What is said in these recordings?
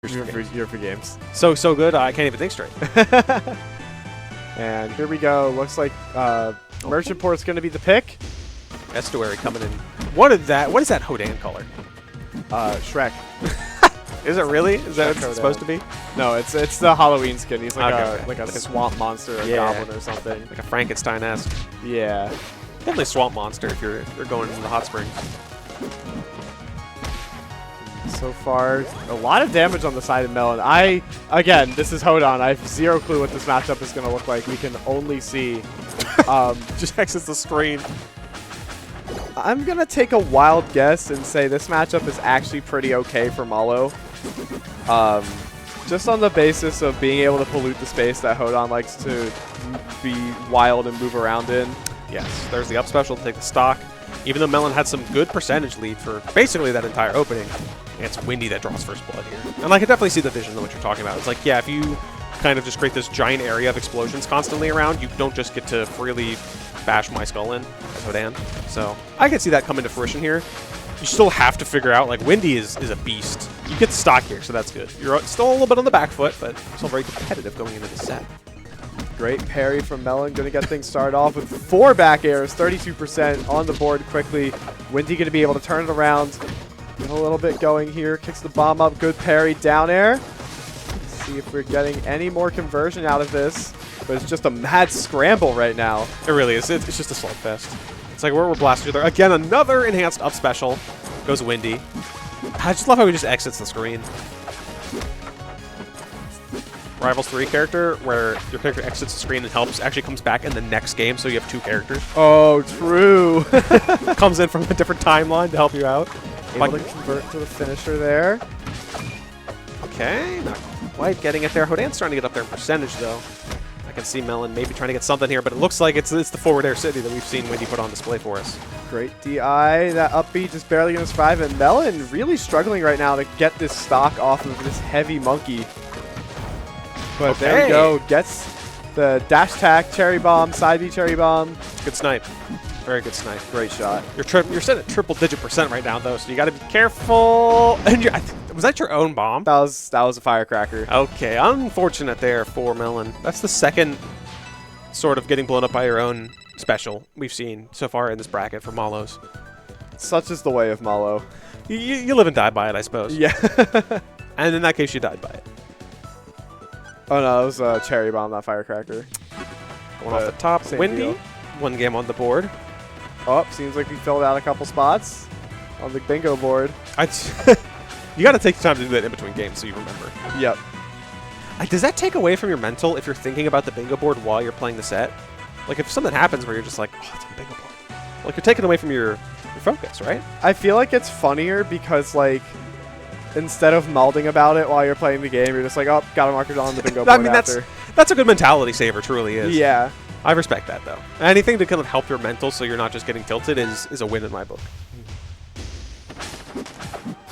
You're for games. So good, I can't even think straight. And here we go. Looks like Merchant Port's going to be the pick. Estuary coming in. What is that? What is that Hodan color? Shrek. Is it really? Is that what Hodan. it's supposed to be? No, it's the Halloween skin. He's like Okay, like a swamp monster or a goblin or something. Like a Frankenstein-esque. Yeah. Definitely swamp monster if you're going into the hot springs. So far, a lot of damage on the side of Melon. Again, this is Hodan. I have zero clue what this matchup is going to look like. We can only see. Just exits the screen. I'm going to take a wild guess and say this matchup is actually pretty okay for Malo. Just on the basis of being able to pollute the space that Hodan likes to be wild and move around in. Yes, there's the up special to take the stock. Even though Melon had some good percentage lead for basically that entire opening, it's Windy that draws first blood here. And I can definitely see the vision of what you're talking about. It's like, yeah, if you kind of just create this giant area of explosions constantly around, you don't just get to freely bash my skull in as Hodan. So I can see that come into fruition here. You still have to figure out, like, Windy is a beast. You get the stock here, so that's good. You're still a little bit on the back foot, but still very competitive going into the set. Great parry from Melon. Going to get things started off with 4 back airs, 32% on the board quickly. Windy going to be able to turn it around. Get a little bit going here. Kicks the bomb up. Good parry. Down air. Let's see if we're getting any more conversion out of this. But it's just a mad scramble right now. It really is. It's just a slugfest. It's like we're blasting through there. Again, another enhanced up special. Goes Windy. I just love how he just exits the screen. Rivals 3 character, where your character exits the screen and helps, actually comes back in the next game, so you have 2 characters. Oh, true. Comes in from a different timeline to help you out. Able to convert to the finisher there. Okay, not quite getting it there. Hodan's starting to get up there in percentage, though. I can see Melon maybe trying to get something here, but it looks like it's the forward air city that we've seen Windy put on display for us. Great DI. That upbeat just barely going to survive, and Melon really struggling right now to get this stock off of this heavy monkey. But there we go. Gets the dash attack, cherry bomb, side B cherry bomb. Good snipe. Very good snipe. Great shot. You're sitting at triple-digit % right now, though, so you got to be careful. And was that your own bomb? That was a firecracker. Okay, unfortunate there for Melon. That's the second sort of getting blown up by your own special we've seen so far in this bracket for Malos. Such is the way of Malo. You live and die by it, I suppose. Yeah. And in that case, you died by it. Oh no, it was a cherry bomb, not firecracker. Going off the top, Windy. Deal. 1 game on the board. Oh, seems like we filled out a couple spots on the bingo board. You got to take the time to do that in between games so you remember. Yep. Does that take away from your mental if you're thinking about the bingo board while you're playing the set? Like if something happens where you're just like, oh, it's on the bingo board. Like you're taking away from your focus, right? I feel like it's funnier because like instead of melding about it while you're playing the game, you're just like, oh, got a marker on the bingo board. I mean, that's a good mentality saver, truly is. Yeah. I respect that, though. Anything to kind of help your mental so you're not just getting tilted is a win in my book.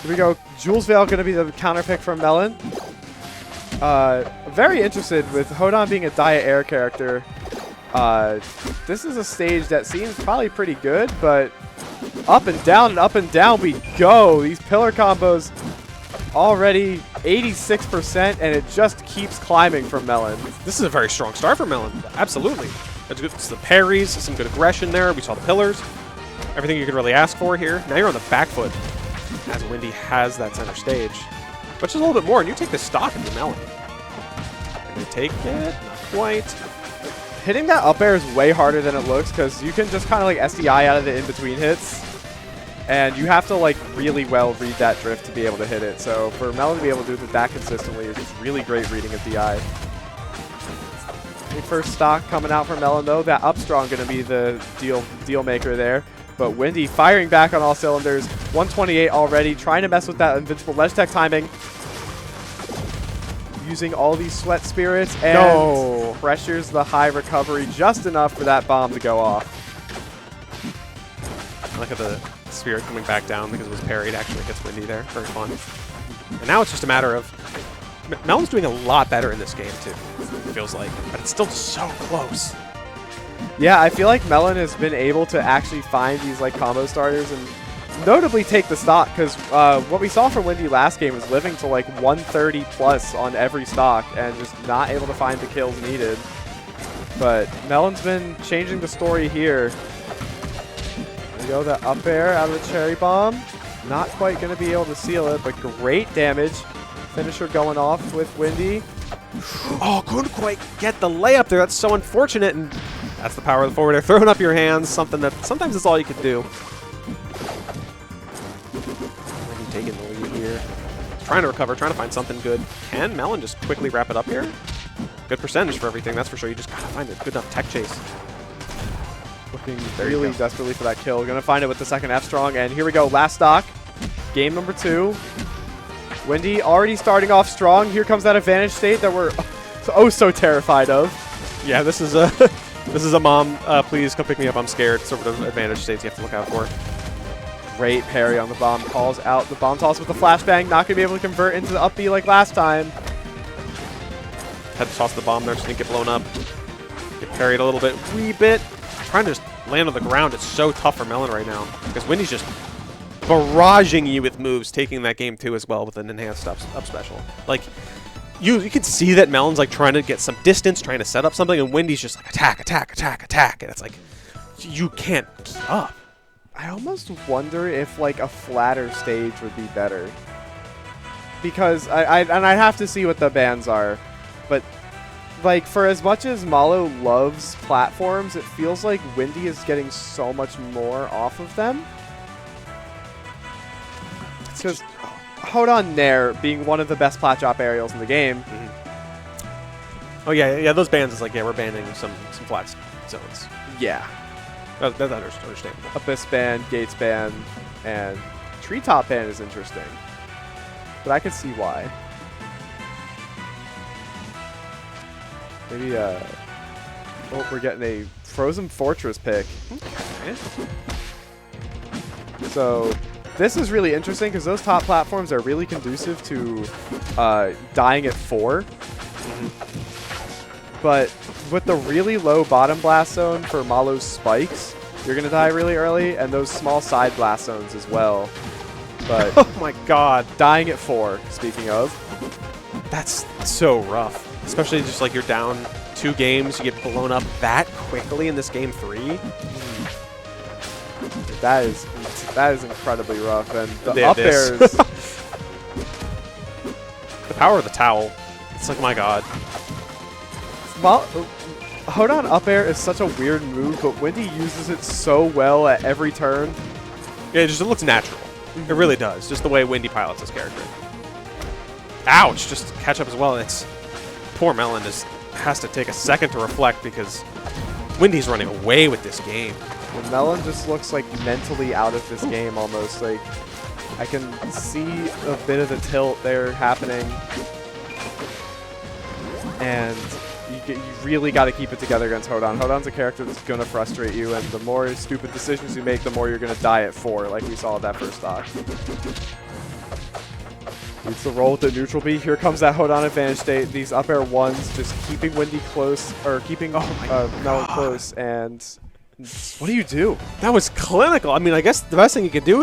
Here we go. Jules Vale going to be the counter pick from Melon. Very interested with Hodan being a Dia Air character. This is a stage that seems probably pretty good, but up and down we go. These pillar combos already 86%, and it just keeps climbing from Melon. This is a very strong start for Melon. Absolutely. It's the parries, some good aggression there. We saw the pillars. Everything you could really ask for here. Now you're on the back foot as Windy has that center stage. But just a little bit more, and you take the stock into Melon. Can they take it? Not quite. Hitting that up air is way harder than it looks because you can just kind of like SDI out of the in-between hits. And you have to like really well read that drift to be able to hit it. So for Melon to be able to do that consistently is just really great reading of the eye. The first stock coming out from Melon though, that up strong going to be the deal maker there. But Windy firing back on all cylinders. 128 already, trying to mess with that invincible ledge tech timing. Using all these sweat spirits and pressures the high recovery just enough for that bomb to go off. Look at the spirit coming back down because it was parried. Actually gets Windy there. Very fun. And now it's just a matter of Melon's doing a lot better in this game too, it feels like, but it's still so close. Yeah, I feel like Melon has been able to actually find these like combo starters and notably take the stock, because what we saw from Windy last game was living to like 130 plus on every stock and just not able to find the kills needed. But Melon's been changing the story here. There we go, that up air out of the cherry bomb. Not quite going to be able to seal it, but great damage. Finisher going off with Windy. Oh, couldn't quite get the layup there. That's so unfortunate, and that's the power of the forward air. Throwing up your hands, something that sometimes is all you can do. Windy taking the lead here. Trying to recover, trying to find something good. Can Melon just quickly wrap it up here? Good percentage for everything, that's for sure. You just gotta find a good enough tech chase. Looking really desperately for that kill. Gonna find it with the second F strong, and here we go. Last stock. Game number 2. Windy already starting off strong. Here comes that advantage state that we're so terrified of. Yeah, this is a this is a mom. Please come pick me up. I'm scared. Sort of advantage states you have to look out for. Great parry on the bomb. Calls out the bomb toss with the flashbang. Not gonna be able to convert into the up B like last time. Had to toss the bomb there so didn't get blown up. Get parried a little bit, wee bit. Trying to just land on the ground. It's so tough for Melon right now because Windy's just barraging you with moves, taking that game 2 as well with an enhanced up special. Like, you can see that Melon's like trying to get some distance, trying to set up something, and Windy's just like attack, attack, attack, attack, and it's like you can't keep up. I almost wonder if like a flatter stage would be better, because I'd have to see what the bans are, but like for as much as Malo loves platforms, it feels like Windy is getting so much more off of them. Because Hold On Nair being one of the best plat drop aerials in the game. Oh yeah, those bans is like, yeah, we're banning some flat zones. Yeah. That's understandable. Abyss ban, Gates ban, and Treetop ban is interesting. But I could see why. Maybe, oh, we're getting a Frozen Fortress pick. Okay. So, this is really interesting because those top platforms are really conducive to dying at 4. But with the really low bottom blast zone for Malo's spikes, you're going to die really early, and those small side blast zones as well. But oh my god. Dying at 4, speaking of. That's so rough. Especially just like you're down 2 games, you get blown up that quickly in this game 3. That is incredibly rough, and the Yeah, up airs. The power of the towel. It's like, my god. Hold On up air is such a weird move, but Windy uses it so well at every turn. Yeah, it looks natural. It really does. Just the way Windy pilots this character. Ouch! Just catch up as well. It's poor Melon has to take a second to reflect because Windy's running away with this game. And Melon just looks like mentally out of this game almost. Like, I can see a bit of the tilt there happening. And you really got to keep it together against Hold On. Hold On's a character that's going to frustrate you, and the more stupid decisions you make, the more you're going to die at 4, like we saw at that first stock. It's the roll with the neutral B. Here comes that Hold On advantage state. These up air 1s just keeping Windy close, or keeping Melon close, and what do you do? That was clinical. I mean, I guess the best thing you could do